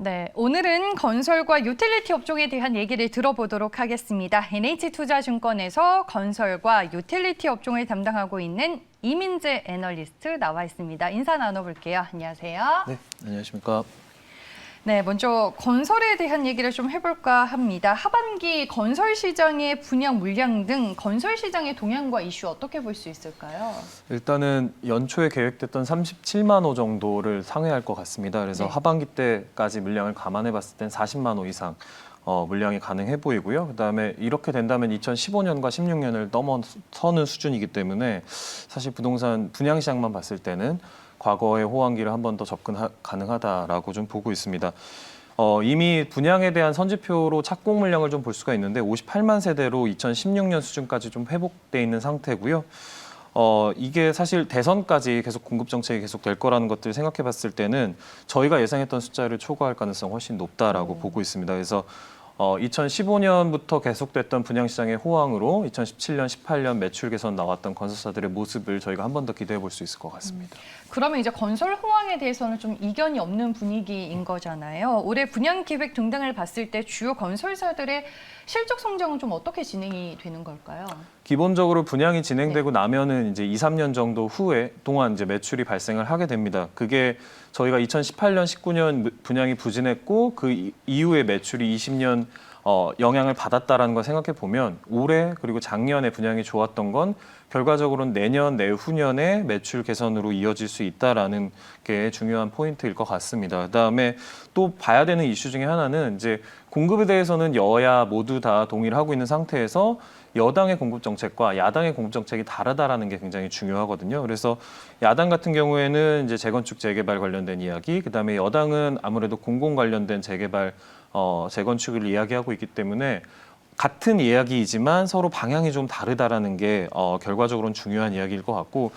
네, 오늘은 건설과 유틸리티 업종에 대한 얘기를 들어보도록 하겠습니다. NH투자증권에서 건설과 유틸리티 업종을 담당하고 있는 이민재 애널리스트 나와 있습니다. 인사 나눠볼게요. 안녕하세요. 네, 안녕하십니까. 네, 먼저 건설에 대한 얘기를 좀 해볼까 합니다. 하반기 건설 시장의 분양 물량 등 건설 시장의 동향과 이슈 어떻게 볼 수 있을까요? 일단은 연초에 계획됐던 37만 호 정도를 상회할 것 같습니다. 그래서 네. 하반기 때까지 물량을 감안해 봤을 땐 40만 호 이상 물량이 가능해 보이고요. 그다음에 이렇게 된다면 2015년과 16년을 넘어서는 수준이기 때문에 사실 부동산 분양 시장만 봤을 때는 과거의 호황기를 한 번 더 접근 가능하다라고 좀 보고 있습니다. 이미 분양에 대한 선지표로 착공 물량을 좀 볼 수가 있는데 58만 세대로 2016년 수준까지 좀 회복돼 있는 상태고요. 이게 사실 대선까지 계속 공급 정책이 계속 될 거라는 것들 생각해 봤을 때는 저희가 예상했던 숫자를 초과할 가능성이 훨씬 높다라고 보고 있습니다. 그래서 2015년부터 계속됐던 분양시장의 호황으로 2017년, 18년 매출 개선 나왔던 건설사들의 모습을 저희가 한 번 더 기대해 볼 수 있을 것 같습니다. 그러면 이제 건설 호황에 대해서는 좀 이견이 없는 분위기인 거잖아요. 올해 분양 계획 등등을 봤을 때 주요 건설사들의 실적 성장은 좀 어떻게 진행이 되는 걸까요? 기본적으로 분양이 진행되고 나면은 이제 2, 3년 정도 후에 동안 이제 매출이 발생을 하게 됩니다. 그게 저희가 2018년, 19년 분양이 부진했고 그 이후에 매출이 20년 영향을 받았다라는 걸 생각해 보면 올해 그리고 작년에 분양이 좋았던 건 결과적으로는 내년, 내후년에 매출 개선으로 이어질 수 있다라는 게 중요한 포인트일 것 같습니다. 그다음에 또 봐야 되는 이슈 중에 하나는 이제 공급에 대해서는 여야 모두 다 동의를 하고 있는 상태에서 여당의 공급 정책과 야당의 공급 정책이 다르다라는 게 굉장히 중요하거든요. 그래서 야당 같은 경우에는 이제 재건축 재개발 관련된 이야기, 그다음에 여당은 아무래도 공공 관련된 재개발 재건축을 이야기하고 있기 때문에 같은 이야기이지만 서로 방향이 좀 다르다라는 게 결과적으로는 중요한 이야기일 것 같고,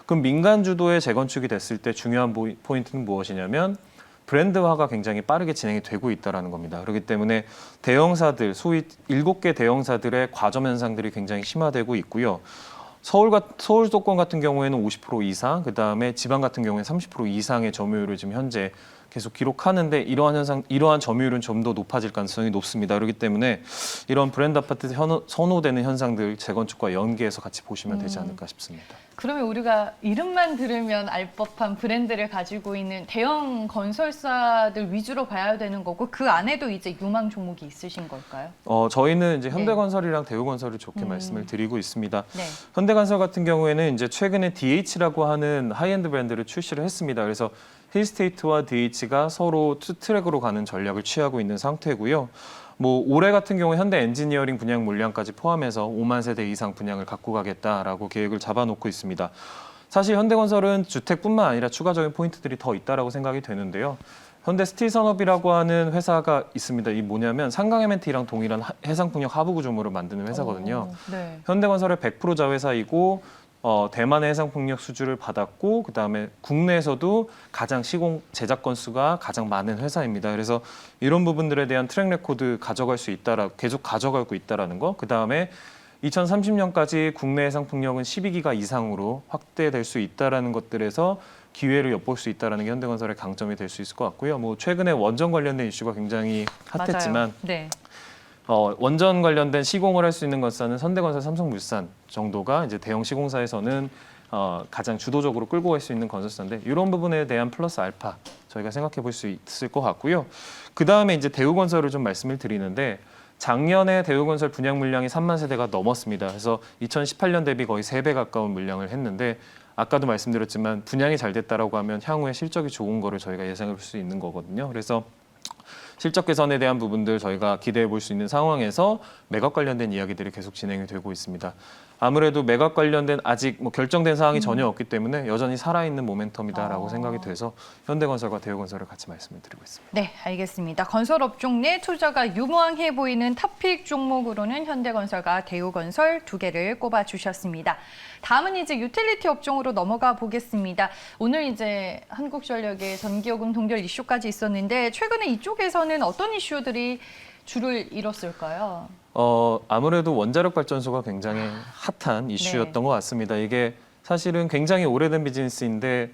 그럼 민간 주도의 재건축이 됐을 때 중요한 포인트는 무엇이냐면 브랜드화가 굉장히 빠르게 진행이 되고 있다는 겁니다. 그렇기 때문에 대형사들, 소위 7개 대형사들의 과점 현상들이 굉장히 심화되고 있고요. 서울 수도권 같은 경우에는 50% 이상, 그다음에 지방 같은 경우에는 30% 이상의 점유율을 지금 현재 계속 기록하는데 이러한 점유율은 좀 더 높아질 가능성이 높습니다. 그렇기 때문에 이런 브랜드 아파트 선호되는 현상들 재건축과 연계해서 같이 보시면 되지 않을까 싶습니다. 그러면 우리가 이름만 들으면 알 법한 브랜드를 가지고 있는 대형 건설사들 위주로 봐야 되는 거고 그 안에도 이제 유망 종목이 있으신 걸까요? 저희는 이제 현대건설이랑 대우건설을 좋게 말씀을 드리고 있습니다. 네. 현대건설 같은 경우에는 이제 최근에 DH라고 하는 하이엔드 브랜드를 출시를 했습니다. 그래서 힐스테이트와 DH가 서로 투 트랙으로 가는 전략을 취하고 있는 상태고요. 뭐 올해 같은 경우 현대 엔지니어링 분양 물량까지 포함해서 5만 세대 이상 분양을 갖고 가겠다라고 계획을 잡아놓고 있습니다. 사실 현대건설은 주택뿐만 아니라 추가적인 포인트들이 더 있다라고 생각이 되는데요. 현대스틸산업이라고 하는 회사가 있습니다. 이 뭐냐면 상강 M&T랑 동일한 해상풍력 하부 구조물을 만드는 회사거든요. 네. 현대건설의 100% 자회사이고 대만의 해상풍력 수주를 받았고 그다음에 국내에서도 가장 시공 제작 건수가 가장 많은 회사입니다. 그래서 이런 부분들에 대한 트랙 레코드 가져갈 수 있다라 계속 가져가고 있다라는 거. 그다음에 2030년까지 국내 해상풍력은 12기가 이상으로 확대될 수 있다라는 것들에서 기회를 엿볼 수 있다라는 게 현대건설의 강점이 될 수 있을 것 같고요. 뭐 최근에 원전 관련된 이슈가 굉장히 핫했지만 맞아요. 네. 원전 관련된 시공을 할 수 있는 건사는 현대건설, 삼성물산 정도가 이제 대형 시공사에서는 가장 주도적으로 끌고 갈 수 있는 건설사인데 이런 부분에 대한 플러스 알파 저희가 생각해 볼 수 있을 것 같고요. 그 다음에 이제 대우건설을 좀 말씀을 드리는데 작년에 대우건설 분양 물량이 3만 세대가 넘었습니다. 그래서 2018년 대비 거의 3배 가까운 물량을 했는데 아까도 말씀드렸지만 분양이 잘 됐다라고 하면 향후에 실적이 좋은 거를 저희가 예상할 수 있는 거거든요. 그래서 실적 개선에 대한 부분들 저희가 기대해 볼 수 있는 상황에서 매각 관련된 이야기들이 계속 진행이 되고 있습니다. 아무래도 매각 관련된 아직 뭐 결정된 사항이 전혀 없기 때문에 여전히 살아있는 모멘텀이다라고 생각이 돼서 현대건설과 대우건설을 같이 말씀을 드리고 있습니다. 네, 알겠습니다. 건설업종 내 투자가 유망해 보이는 탑픽 종목으로는 현대건설과 대우건설 두 개를 꼽아주셨습니다. 다음은 이제 유틸리티 업종으로 넘어가 보겠습니다. 오늘 이제 한국전력의 전기요금 동결 이슈까지 있었는데 최근에 이쪽에서는 어떤 이슈들이 줄을 이뤘을까요? 아무래도 원자력 발전소가 굉장히 핫한 이슈였던 것 같습니다. 이게 사실은 굉장히 오래된 비즈니스인데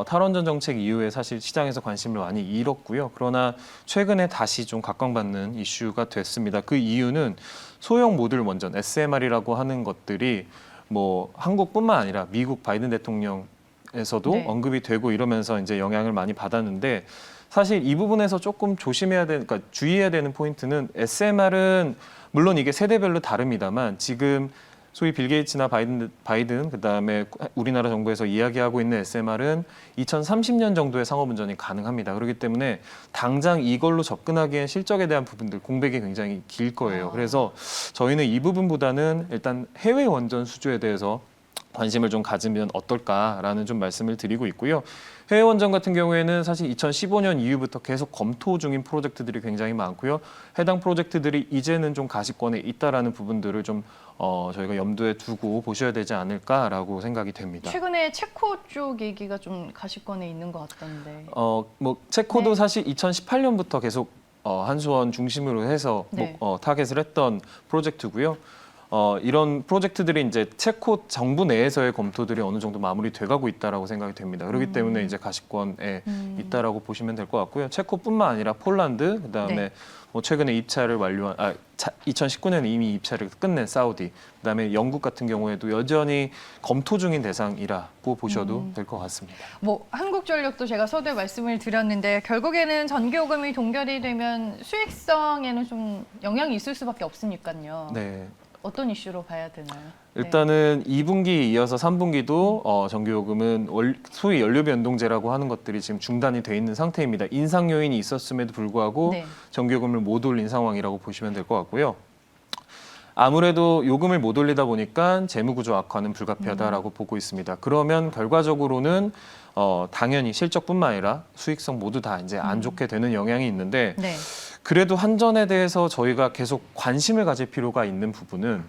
탈원전 정책 이후에 사실 시장에서 관심을 많이 잃었고요. 그러나 최근에 다시 좀 각광받는 이슈가 됐습니다. 그 이유는 소형 모듈 원전 SMR이라고 하는 것들이 뭐 한국뿐만 아니라 미국 바이든 대통령에서도 네. 언급이 되고 이러면서 이제 영향을 많이 받았는데 사실 이 부분에서 조금 조심해야 되는, 그러니까 주의해야 되는 포인트는 SMR은 물론 이게 세대별로 다릅니다만 지금 소위 빌 게이츠나 바이든 그다음에 우리나라 정부에서 이야기하고 있는 SMR은 2030년 정도의 상업운전이 가능합니다. 그렇기 때문에 당장 이걸로 접근하기엔 실적에 대한 부분들 공백이 굉장히 길 거예요. 그래서 저희는 이 부분보다는 일단 해외 원전 수주에 대해서 관심을 좀 가지면 어떨까라는 좀 말씀을 드리고 있고요. 해외 원전 같은 경우에는 사실 2015년 이후부터 계속 검토 중인 프로젝트들이 굉장히 많고요. 해당 프로젝트들이 이제는 좀 가시권에 있다라는 부분들을 좀 저희가 염두에 두고 보셔야 되지 않을까라고 생각이 됩니다. 최근에 체코 쪽 얘기가 좀 가시권에 있는 것 같던데. 뭐 체코도 네. 사실 2018년부터 계속 한수원 중심으로 해서 네. 타겟을 했던 프로젝트고요. 이런 프로젝트들이 이제 체코 정부 내에서의 검토들이 어느 정도 마무리돼가고 있다라고 생각이 됩니다. 그렇기 때문에 이제 가시권에 있다라고 보시면 될 것 같고요. 체코뿐만 아니라 폴란드, 그다음에 네. 뭐 최근에 입찰을 완료한 2019년에 이미 입찰을 끝낸 사우디, 그다음에 영국 같은 경우에도 여전히 검토 중인 대상이라고 보셔도 될 것 같습니다. 뭐 한국전력도 제가 서두에 말씀을 드렸는데 결국에는 전기요금이 동결이 되면 수익성에는 좀 영향이 있을 수밖에 없으니까요. 네. 어떤 이슈로 봐야 되나요? 네. 일단은 2분기 이어서 3분기도 전기요금은 소위 연료비 연동제라고 하는 것들이 지금 중단이 돼 있는 상태입니다. 인상 요인이 있었음에도 불구하고 네. 전기요금을 못 올린 상황이라고 보시면 될 것 같고요. 아무래도 요금을 못 올리다 보니까 재무구조 악화는 불가피하다라고 보고 있습니다. 그러면 결과적으로는 당연히 실적뿐만 아니라 수익성 모두 다 이제 안 좋게 되는 영향이 있는데 네. 그래도 한전에 대해서 저희가 계속 관심을 가질 필요가 있는 부분은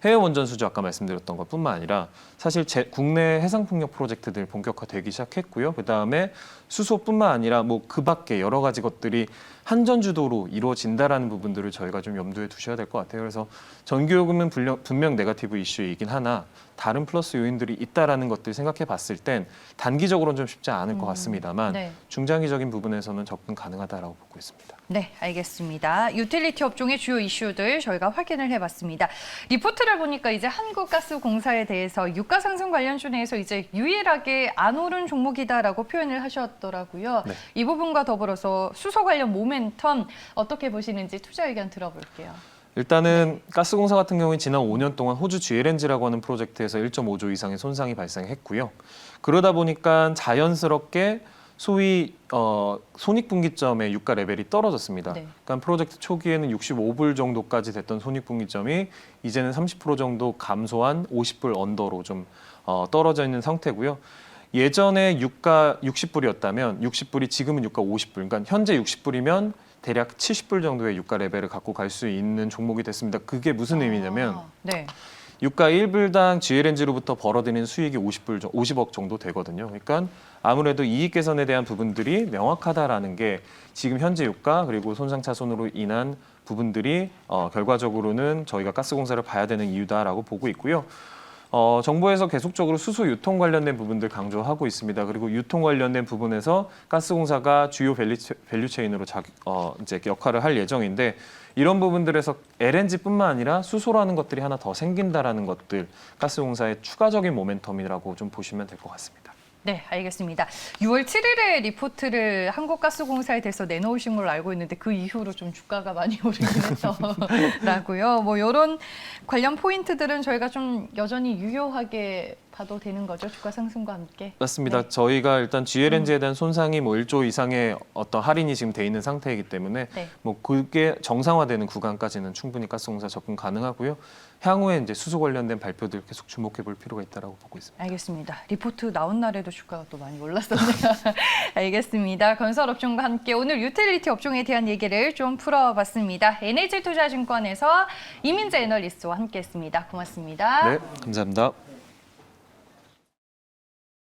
해외 원전 수주 아까 말씀드렸던 것뿐만 아니라 사실 국내 해상풍력 프로젝트들 본격화되기 시작했고요. 그다음에 수소뿐만 아니라 뭐 그 밖에 여러 가지 것들이 한전 주도로 이루어진다라는 부분들을 저희가 좀 염두에 두셔야 될 것 같아요. 그래서 전기요금은 분명 네거티브 이슈이긴 하나 다른 플러스 요인들이 있다라는 것들 생각해 봤을 땐 단기적으로는 좀 쉽지 않을 것 같습니다만 네. 중장기적인 부분에서는 접근 가능하다라고 보고 있습니다. 네, 알겠습니다. 유틸리티 업종의 주요 이슈들 저희가 확인을 해봤습니다. 리포트를 보니까 이제 한국가스공사에 대해서 유가 상승 관련주내에서 이제 유일하게 안 오른 종목이다라고 표현을 하셨더라고요. 네. 이 부분과 더불어서 수소 관련 모멘텀 어떻게 보시는지 투자 의견 들어볼게요. 일단은 가스공사 같은 경우에 지난 5년 동안 호주 GLNG라고 하는 프로젝트에서 1.5조 이상의 손상이 발생했고요. 그러다 보니까 자연스럽게 소위 손익분기점의 유가 레벨이 떨어졌습니다. 네. 그러니까 프로젝트 초기에는 65불 정도까지 됐던 손익분기점이 이제는 30% 정도 감소한 50불 언더로 좀 떨어져 있는 상태고요. 예전에 유가 60불이었다면 60불이 지금은 유가 50불. 그러니까 현재 60불이면 대략 70불 정도의 유가 레벨을 갖고 갈 수 있는 종목이 됐습니다. 그게 무슨 의미냐면 네. 유가 1불당 GLNG로부터 벌어들이는 수익이 50억 정도 되거든요. 그러니까 아무래도 이익 개선에 대한 부분들이 명확하다라는 게 지금 현재 유가 그리고 손상차손으로 인한 부분들이 결과적으로는 저희가 가스공사를 봐야 되는 이유다라고 보고 있고요. 정부에서 계속적으로 수소 유통 관련된 부분들 강조하고 있습니다. 그리고 유통 관련된 부분에서 가스공사가 주요 밸류체인으로 이제 역할을 할 예정인데 이런 부분들에서 LNG뿐만 아니라 수소라는 것들이 하나 더 생긴다라는 것들 가스공사의 추가적인 모멘텀이라고 좀 보시면 될 것 같습니다. 네, 알겠습니다. 6월 7일에 리포트를 한국가스공사에 대해서 내놓으신 걸로 알고 있는데 그 이후로 좀 주가가 많이 오르긴 했더라고요. 뭐 이런 관련 포인트들은 저희가 좀 여전히 유효하게 봐도 되는 거죠, 주가 상승과 함께. 맞습니다. 네. 저희가 일단 GLNG에 대한 손상이 뭐 1조 이상의 어떤 할인이 지금 돼 있는 상태이기 때문에 네. 뭐 그게 정상화되는 구간까지는 충분히 가스공사 접근 가능하고요. 향후에 이제 수소 관련된 발표들 계속 주목해 볼 필요가 있다고 보고 있습니다. 알겠습니다. 리포트 나온 날에도 주가가 또 많이 올랐었네요. 알겠습니다. 건설업종과 함께 오늘 유틸리티 업종에 대한 얘기를 좀 풀어봤습니다. NH투자증권에서 이민재 애널리스트와 함께했습니다. 고맙습니다. 네, 감사합니다.